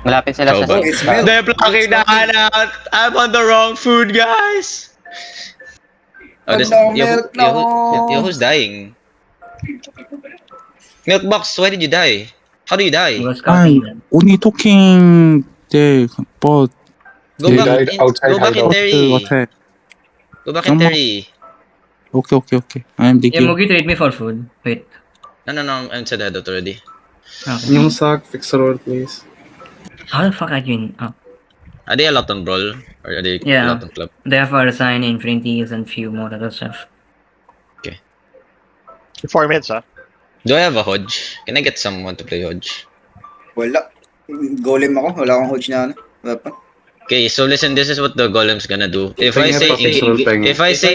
Malapit sila sa It's milk. They're blocking the hangout. I'm on the wrong food, guys. Oh, this No, milk, no. who's dying? Milkbox, why did you die? How do you die? was I'm scouting them. only talking there, but Go They back died in, outside go back in hideout. Terry. attack. Go back in Terry. Okay. I'm Yeah, digging. Mugi trade me for food. Wait. No, I'm inside the hideout already. Okay. Yung sack, fix the road, please. How the fuck are you in? Oh. Are they a lot on Brawl? Or are they Yeah. a lot on Club? They have our sign, infinities, and few more other stuff. 4 minutes, ah. Do I have a Hodge? Can I get someone to play Hodge? Wala. Golem ako. Wala akong hodge na ano. Wala pa. Okay, so listen, this is what the golem's gonna do. If I say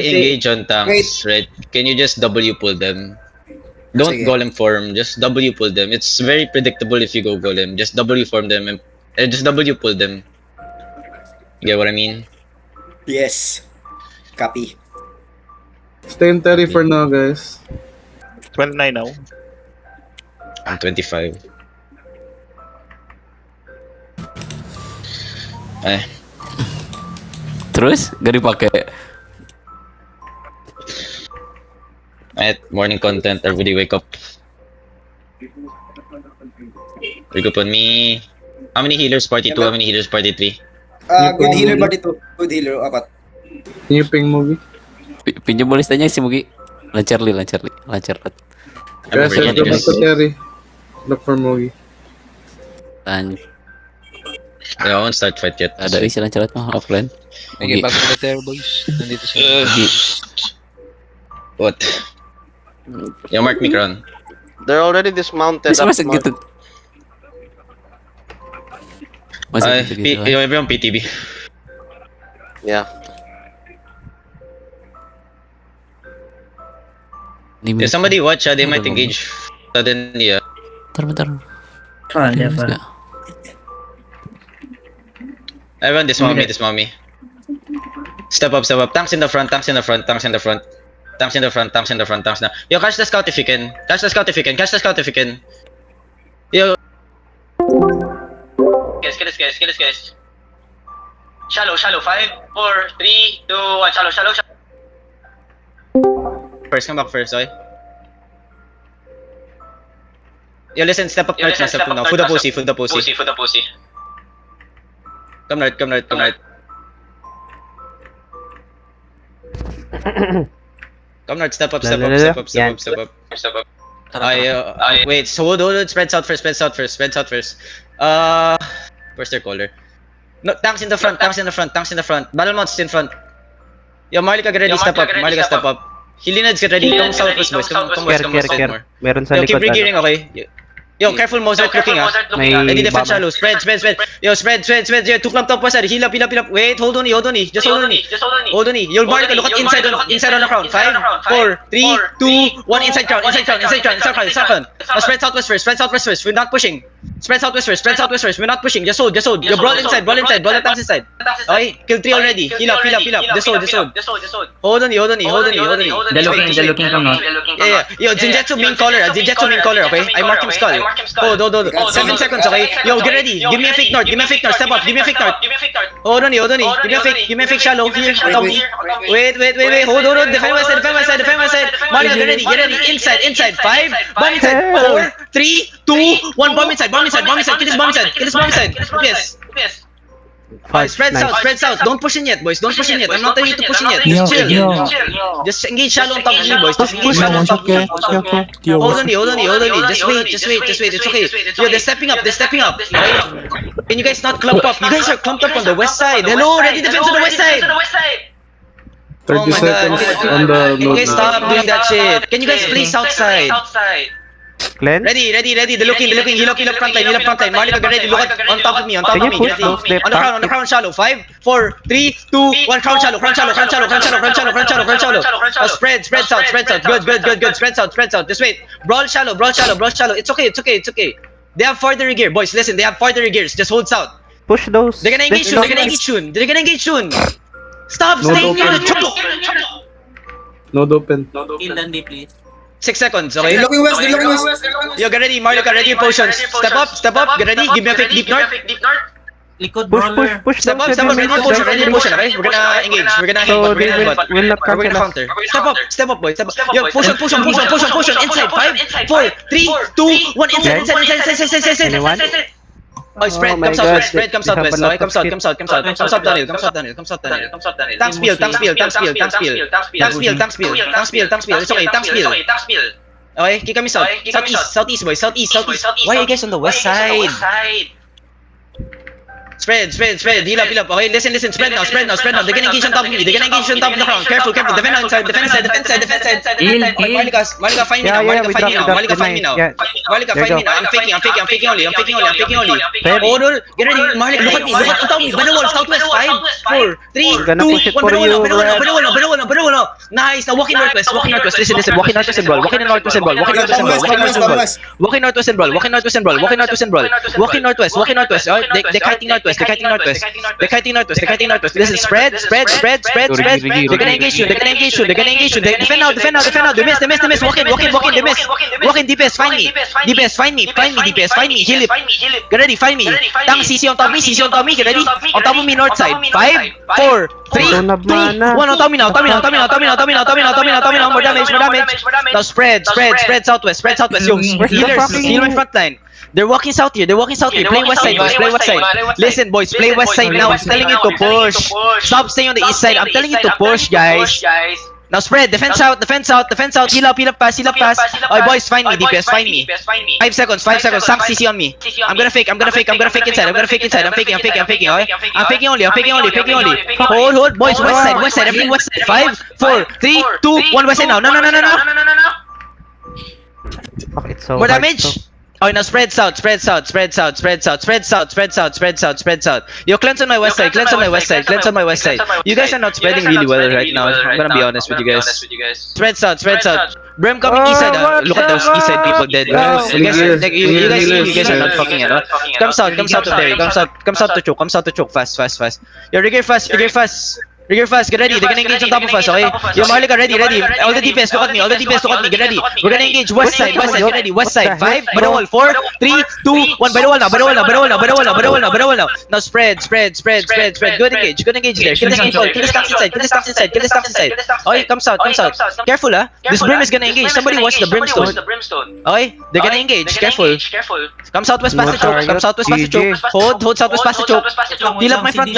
engage on tanks, right? Can you just W pull them? Don't Sige. golem form, just W pull them. It's very predictable if you go golem. Just W form them and just W pull them. You get what I mean? Yes. Copy. Stay in Terry for now, guys. 29 now. I'm 25. Eh, Terus gak dipakai. morning content, everybody wake up. Wake up on me. How many healers party 2? How many healers party 3? Good healer ba dito? Good healer, apat. Can you ping movie? Pinjam boleh tanya si Mugi. Lancar li. I'm Guys, over here, let's go back guys. to Terry. Look for movie. Dan I won't start fight yet. ada isi lancar mah offline. Okay, Mugi. bago na tayo, boys. Nandito siya. What? Yo, mark me, Kron. They're already dismounted. Mas masuk gitu. Masuk Ay, gitu gitu. yo, everyone PTB. Yeah. Limit. If somebody watch, they might Ano, engage suddenly. Bentar. Fine, yeah, fine. Everyone dismount me. Step up. Tanks in the front. Yo, catch the scout if you can. Yo. Guys. Shallow. 5, 4, 3, 2, 1. Shallow. First, come back first, okay? Yo, listen, step up north now. Food the pussy. Come north. Come north, step up. Wait, so hold, spread out first. Where's their caller? No, tanks in the front. Battle mounts in front. Yo, Marley, get ready, step up. Healineds, get ready. Come southwest, boys. Come west more. Meron sa Yo, keep likod. regearing, okay? Yo, careful, Mozart looking, ah. May Ready, defense baba. shallow. Spread. Yo, spread. Yo, two clump top side. Heal up. Wait, hold on. Just hold on. You'll mark, look at inside on the crown. 5, 4, 3, 2, 1. Inside crown. Now spread southwest first. We're not pushing. Spread southwest first. We're not pushing. Just hold. Yo, brawl inside. Brawl the tanks inside. Okay, kill 3 already. Heal up. Just hold. Hold on. They're looking from north. Yeah. Yo, Jinjetsu main caller, okay? I mark him skull. Hold. 7 seconds, okay? Yo, get ready. Give me a fake north. Step up. Give me a fake north. Hold on. Give me a fake shallow. Here. Wait. Hold. Defend my side. Mario, get ready. Inside. 5. Bomb inside. 4, 3, 2, 1. Bomb inside. Kill this bomb inside. Yes. Spread south. Don't push in yet, boys. I'm not telling you to push in yet. Just chill. Yeah. Just engage shallow on top of me, boys. Just engage Yeah, shallow on one top of me. shot, okay. Hold on. Just wait. It's okay. Yo, they're stepping up. Okay? Can you guys not clump up? You guys are clumped up on the west side. Hello, ready defense on the west side. 30 Oh my God. seconds on the Can you load. guys stop doing that shit? Can you guys play south side? Glenn? Ready. They're looking. Heal up front line. Marley, get ready. Look at on top of me. Can you push Get ready. those left On the crown shallow. 5, 4, 3, 2, 1. Crown shallow. Oh, spread south. Good. Spread south. Just wait. Brawl shallow. It's okay. They have further gear, boys. Listen, they have further gears. Just hold south. Push those. They're gonna engage soon. Stop No, staying no, near the no. trouble. Node open. Heal Dundee, please. 6 seconds, okay? They're looking west, they're looking west. Yo, get ready, Marlica, ready your potions. Step up, get ready, give me a fake deep north. Push Step up, ready your potion, okay? We're gonna engage, we're gonna So hit, they will not we're gonna cancel us. counter. Step up, boy, step up. Yo, potion, inside, 5, 4, 3, 2, 1, inside. Anyone? Oh, spread, Oh my comes out God, west, spread, comes they out have west, a lot okay? of Comes out downhill. Tank spill. It's okay, tank spill. Okay, kick kami southeast, boys, southeast. Why are you guys on the west side? Spread. Heal up. Okay, listen. Spread now. They're gonna engage on top of me. They're gonna engage on top of the ground. Careful. Defend outside. Defense side. Heal. Malika, find me Yeah, now. we dropped Malika, the find me now. knife. Yeah. Malika, There find you me now. I'm faking only. Fred. Oh, no. Get ready. Malika, look at me. On top of me. Banawal, southwest. 5, 4, 3, 2, 1. We're gonna push it for you, Red. Banawal. Nice. Now walking northwest. Listen. Walking northwest and brawl. Walking northwest and brawl. Walking northwest and brawl. They're kiting northwest. Listen, spread. They're gonna engage you. Defend now. They miss. Walk in. They miss. Walk in, DPS, find me. DPS, find me. Heal it. Get ready, find me. Tang CC on top of me. Get ready. On top of me, north side. 5, 4, 3, 2, 1. On top of me now. More damage. Now spread southwest. Yo, healers, heal my front line. They're walking south here. Play west side, boys. Listen, boys, play west side now. I'm telling you to push. Stop staying on the east side. I'm telling you to push, guys. Now spread. Defense out. Heal up, pass. Oh, boys, find me. DPS, find me. 5 seconds. Sank CC on me. I'm gonna fake inside. I'm faking. Okay? I'm faking only. Hold. Boys, west side. Everything west side. 5, 4, 3, 2, 1. West side now. No. Fuck, it's so More hard damage. to- Oh, now spread south. Yo, cleanse on my west side. You guys are not spreading really well right now. I'm gonna be honest with you guys. Spread south. Brim coming east side. Look at those east side people dead. You guys are not fucking it. Come south of there. Come south to choke. Fast. Yo, rigor fast. Get ready. They're gonna engage on top of us, okay? Yo, Marlica, ready. All the DPS, look at me. Get ready. We're gonna engage west side. Get ready. West side. 5, by the wall. 4, 3, 2, 1. By the wall now. Now spread. Good engage there. Kill the stacks inside. Okay, come south. Careful, This brim is gonna engage. Somebody watch the brimstone. Okay, they're gonna engage. Careful. Come southwest past the choke. Hold southwest past the choke. Heal up my front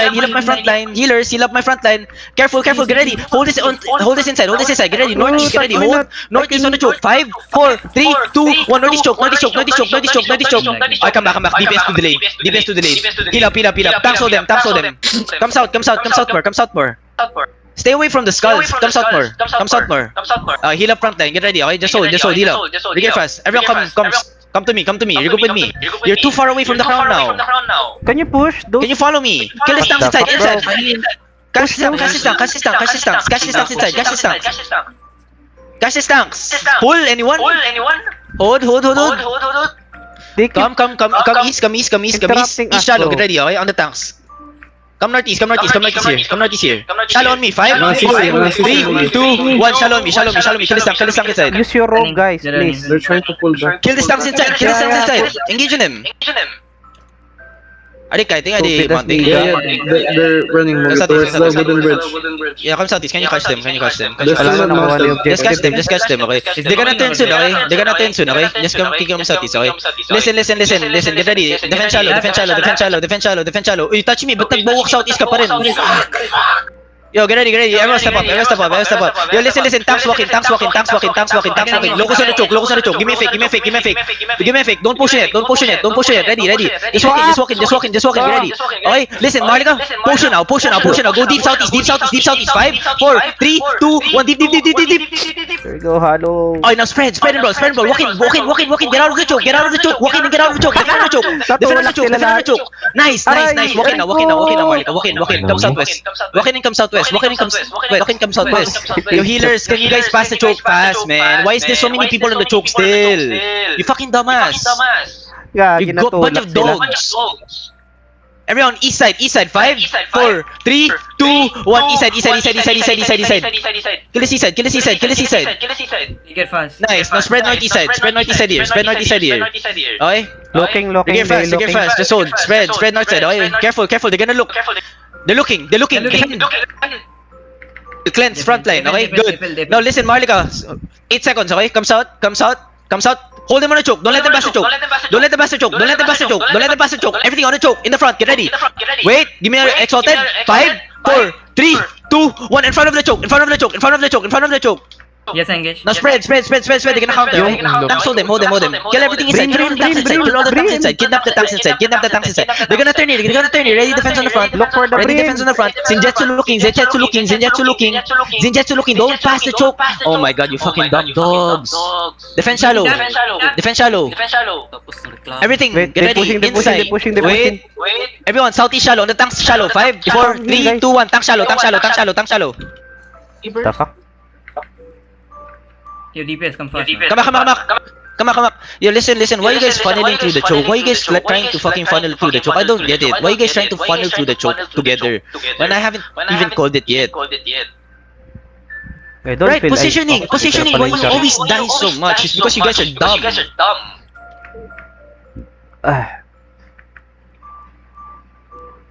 line. Healers, heal up my front line. Careful, get ready. Hold this inside. Get ready. Northeast, get ready. Hold. Northeast on the choke. 5, 4, 3, 2, 1. Northeast choke. I come back. DPS to delay. Heal up. Tanks hold them. Come south more. Stay away from the skulls. Come south more. Heal up front line. Get ready. Okay, just hold. Heal up. Get fast. Everyone come to me. Regroup with me. You're too far away from the crown now. Can you push? Can you follow me? Kill the tanks inside. Catch the tanks. Pull anyone. Hold. They keep Come east. interrupting us, East shallow. bro. Get ready, okay? On the tanks. Come northeast here. Shallow on me. 5, 4, 3, 2, 1. Shallow on me. Kill the tank inside. use your rope, guys, please. They're trying to pull back. Kill the tanks inside. Engage on him. Adik, I think I did That's mounting. the- They're running movie towards the wooden bridge. Yeah, come southeast. Can you catch them? They're Wala still na not nakuha ni mounted. objective. Just catch them, okay? They're gonna turn soon, okay? Just come kick them southeast, okay? Listen. Get ready. Defend shallow. Uy, touch me. Ba't nagbawak southeast ka pa rin? Yo, get ready. Everyone step up. Yo, listen. Tanks walking. Locus on the choke. Give me a fake. Don't push it. Ready. Just walking. Get ready. Okay, listen, Marlica. Potion now. Go deep southeast. 5, 4, 3, 2, 1. Deep. There we go, Halo. Okay, now spread and brawl. Walking. Get out of the choke. Walk in and get out of the choke. Defend the choke. Nice. Walking now, Marlica. Walking. Come southwest. Walking and come southwest. Yo, healers, can you guys pass the choke fast, man? Why is there so many people on the choke still? You fucking dumbass. Yeah, You got bunch of ginatulak sila. dogs. Everyone, east side. 5, 4, 3, 2, 1. East side. Kill the east side. Take it fast. Nice. Now spread north east side. Spread north east side here. Okay? Looking, Get fast. Just hold. Spread north side. Okay? Careful. They're gonna look. They're looking. Defend. Cleanse front line. Okay? Good. Now listen, Marlika. 8 seconds. Okay? Comes out. Hold them on a choke. Don't let them pass the choke. Don't let them pass the choke. Everything on the choke. In the front. Get ready. Wait. Give me an exalted. 5, 4, 3, 2, 1. In front of the choke. Yes, engage. Now spread. They're gonna counter. Tanks, hold them. Kill everything inside. Kill all the tanks inside. Kidnap the tanks inside. They're gonna turn it. Ready defense on the front. Look for the Ready brim. defense on the front. Zenjutsu looking. Don't pass the choke. Oh my god, you fucking dumb dogs. Defense shallow. Everything. Wait, Get ready. Inside. they're pushing. Wait. Everyone, southeast shallow. On the tanks shallow. 5, 4, 3, 2, 1. Tank shallow. The fuck? Your DPS, come fast. Come back. Yo, listen. Why are you guys funneling through the choke? Why are you guys trying to fucking funnel through the choke? I don't get it. Why are you guys trying to funnel through the choke together when I haven't even called it yet? I don't Right, feel positioning. Why you sorry. always die so much? It's because you guys are dumb.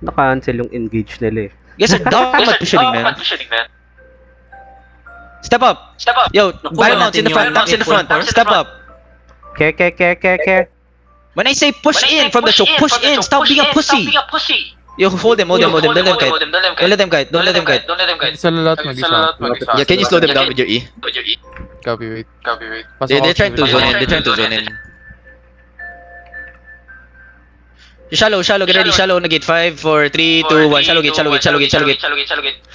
Naka-cancel yung engage nila eh. You guys are dumb at positioning, man. Step up. Yo, Biomounts in the front. Tanks in the front. Step up. Care. When I say push in from the choke, push in. Stop being a pussy. Yo, hold them. Don't let them kite. Isa lalat, mag-isa. Yeah, can you slow them down with your E? Copy, wait. They're trying to zone in. Shallow, get ready, shallow, negate 5, 4, 3, 2, 1, shallow gate.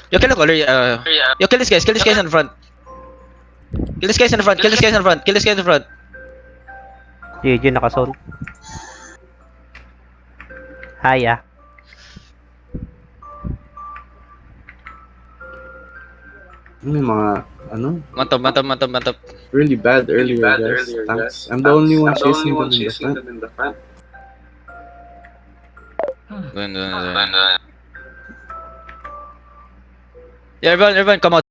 Yo, kill the color, yo, kill this guys in the front. Kill this guys in the front. GG, naka-zone. Haya. May mga, Mantap. really bad earlier, guys. Tanks. I'm the only one chasing them in the front. Yeah, everyone, come out.